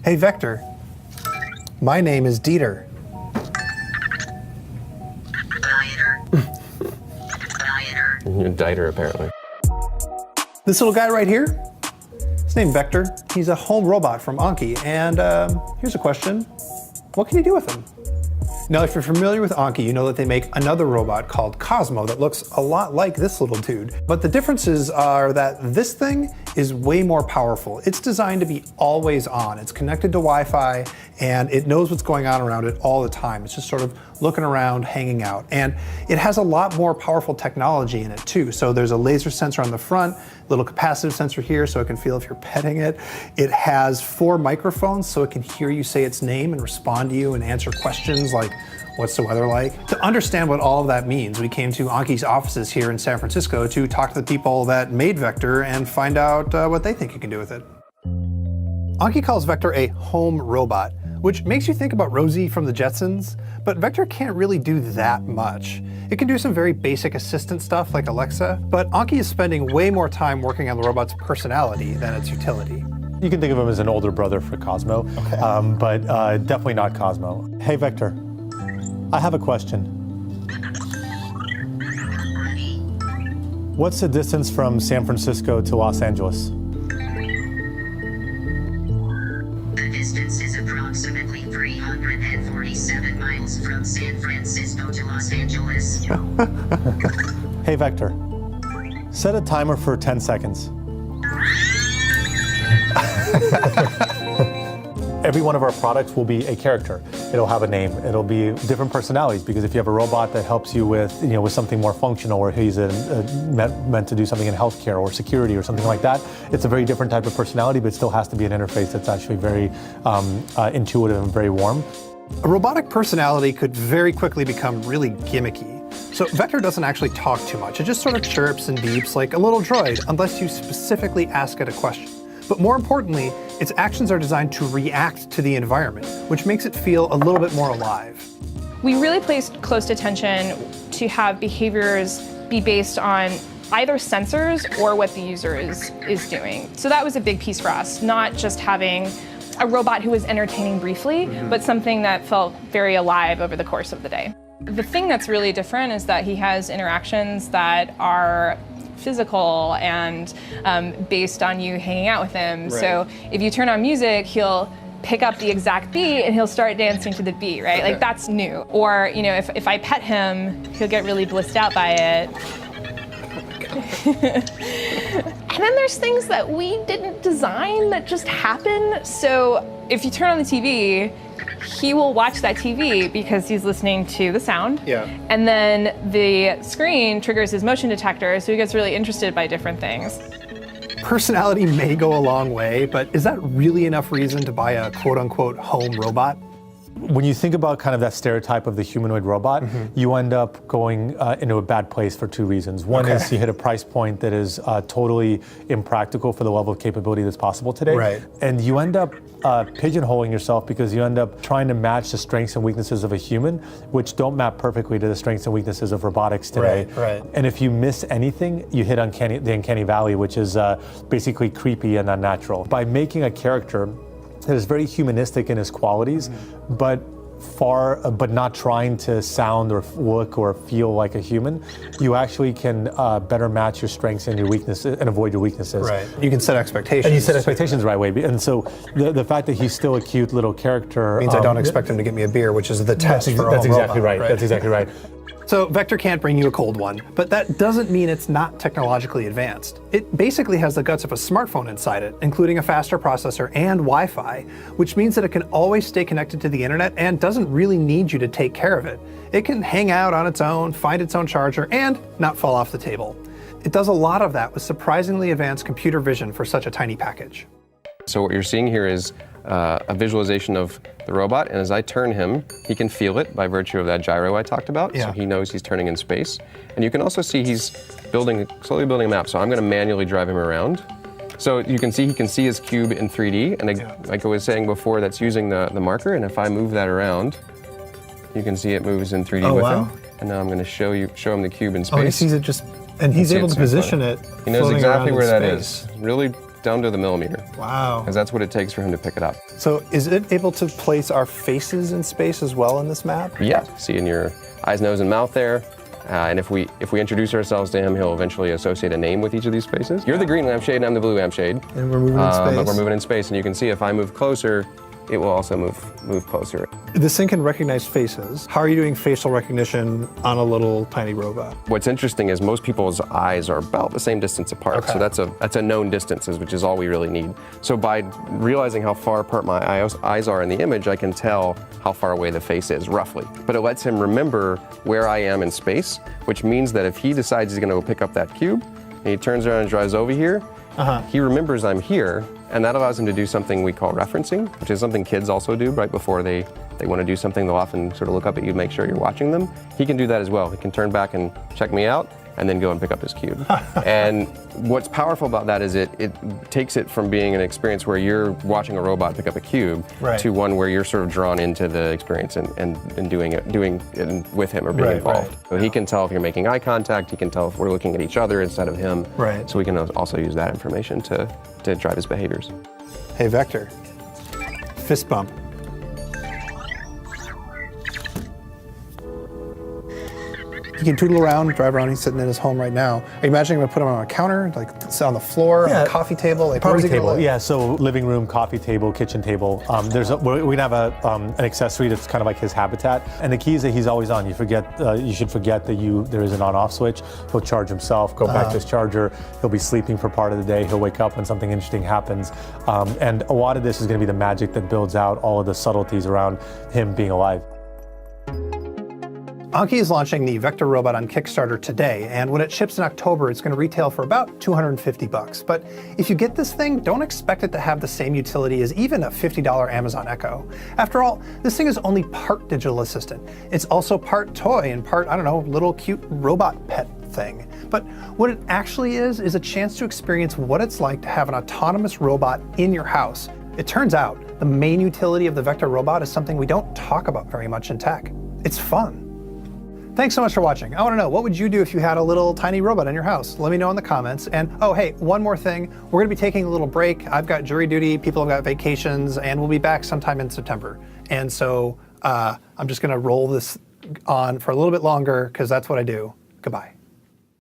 Hey, Vector. My name is Dieter. You're Dieter, apparently. This little guy right here, his name's Vector. He's a home robot from Anki, and here's a question. What can you do with him? Now, if you're familiar with Anki, you know that they make another robot called Cosmo that looks a lot like this little dude. But the differences are that this thing is way more powerful. It's designed to be always on. It's connected to Wi-Fi, and it knows what's going on around it all the time. It's just sort of looking around, hanging out. And it has a lot more powerful technology in it too. So there's a laser sensor on the front, little capacitive sensor here so it can feel if you're petting it. It has 4 microphones so it can hear you say its name and respond to you and answer questions like, what's the weather like? To understand what all of that means, we came to Anki's offices here in San Francisco to talk to the people that made Vector and find out what they think you can do with it. Anki calls Vector a home robot, which makes you think about Rosie from the Jetsons, but Vector can't really do that much. It can do some very basic assistant stuff like Alexa, but Anki is spending way more time working on the robot's personality than its utility. You can think of him as an older brother for Cosmo, Okay. but definitely not Cosmo. Hey, Vector, I have a question. What's the distance from San Francisco to Los Angeles? The distance is approximately 347 miles from San Francisco to Los Angeles. Hey, Vector, set a timer for 10 seconds. Every one of our products will be a character. It'll have a name. It'll be different personalities, because if you have a robot that helps you with, with something more functional, or he's meant to do something in healthcare or security or something like that, it's a very different type of personality, but it still has to be an interface that's actually very intuitive and very warm. A robotic personality could very quickly become really gimmicky. So Vector doesn't actually talk too much. It just sort of chirps and beeps like a little droid, unless you specifically ask it a question. But more importantly, its actions are designed to react to the environment, which makes it feel a little bit more alive. We really placed close attention to have behaviors be based on either sensors or what the user is doing. So that was a big piece for us, not just having a robot who was entertaining briefly, but something that felt very alive over the course of the day. The thing that's really different is that he has interactions that are physical and based on you hanging out with him. Right. So if you turn on music, he'll pick up the exact beat and he'll start dancing to the beat, right? Okay. Like that's new. Or if I pet him, he'll get really blissed out by it. And then there's things that we didn't design that just happen. So if you turn on the TV, he will watch that TV because he's listening to the sound. Yeah. And then the screen triggers his motion detector, so he gets really interested by different things. Personality may go a long way, but is that really enough reason to buy a quote-unquote home robot? When you think about kind of that stereotype of the humanoid robot, you end up going into a bad place for 2 reasons. One is you hit a price point that is totally impractical for the level of capability that's possible today. Right. And you end up pigeonholing yourself because you end up trying to match the strengths and weaknesses of a human, which don't map perfectly to the strengths and weaknesses of robotics today. Right. And if you miss anything, you hit the uncanny valley, which is basically creepy and unnatural. By making a character that is very humanistic in his qualities, but not trying to sound or look or feel like a human, you actually can better match your strengths and your weaknesses and avoid your weaknesses. Right. You can set expectations. And you set expectations the right way. And so the fact that he's still a cute little character means I don't expect him to get me a beer, which is the test for a That's home exactly robot, right. That's exactly right. So Vector can't bring you a cold one, but that doesn't mean it's not technologically advanced. It basically has the guts of a smartphone inside it, including a faster processor and Wi-Fi, which means that it can always stay connected to the internet and doesn't really need you to take care of it. It can hang out on its own, find its own charger, and not fall off the table. It does a lot of that with surprisingly advanced computer vision for such a tiny package. So what you're seeing here is a visualization of the robot, and as I turn him, he can feel it by virtue of that gyro I talked about. Yeah. So he knows he's turning in space. And you can also see he's slowly building a map. So I'm going to manually drive him around. So you can see he can see his cube in 3D, and like I was saying before, that's using the marker. And if I move that around, you can see it moves in 3D with him. And now I'm going to show him the cube in space. Oh, he sees it and he's able to position it. He knows exactly where that is. Really down to the millimeter. Wow. Because that's what it takes for him to pick it up. So is it able to place our faces in space as well in this map? Yeah, see in your eyes, nose, and mouth there. And if we introduce ourselves to him, he'll eventually associate a name with each of these faces. You're the green lampshade, and I'm the blue lampshade. And we're moving in space. But we're moving in space, and you can see if I move closer, it will also move closer. This thing can recognize faces. How are you doing facial recognition on a little tiny robot? What's interesting is most people's eyes are about the same distance apart. Okay. So that's a known distances, which is all we really need. So by realizing how far apart my eyes are in the image, I can tell how far away the face is, roughly. But it lets him remember where I am in space, which means that if he decides he's gonna go pick up that cube, and he turns around and drives over here, he remembers I'm here, and that allows him to do something we call referencing, which is something kids also do right before they want to do something. They'll often sort of look up at you to make sure you're watching them. He can do that as well. He can turn back and check me out, and then go and pick up his cube. And what's powerful about that is it takes it from being an experience where you're watching a robot pick up a cube to one where you're sort of drawn into the experience and doing it with him or being involved. So he can tell if you're making eye contact, he can tell if we're looking at each other instead of him. So we can also use that information to drive his behaviors. Hey, Vector, fist bump. He can tootle around, drive around. He's sitting in his home right now. Are you imagining I'm gonna put him on a counter, like sit on the floor, on a coffee table? Like, where's he gonna live? Yeah, so living room, coffee table, kitchen table. We're gonna have an accessory that's kind of like his habitat. And the key is that he's always on. You should forget that there is an on-off switch. He'll charge himself, go back to his charger. He'll be sleeping for part of the day. He'll wake up when something interesting happens. And a lot of this is gonna be the magic that builds out all of the subtleties around him being alive. Anki is launching the Vector robot on Kickstarter today, and when it ships in October, it's going to retail for about $250. But if you get this thing, don't expect it to have the same utility as even a $50 Amazon Echo. After all, this thing is only part digital assistant. It's also part toy and part, I don't know, little cute robot pet thing. But what it actually is a chance to experience what it's like to have an autonomous robot in your house. It turns out the main utility of the Vector robot is something we don't talk about very much in tech. It's fun. Thanks so much for watching. I want to know, what would you do if you had a little tiny robot in your house? Let me know in the comments. And oh, hey, one more thing. We're going to be taking a little break. I've got jury duty, people have got vacations, and we'll be back sometime in September. And so I'm just going to roll this on for a little bit longer because that's what I do. Goodbye.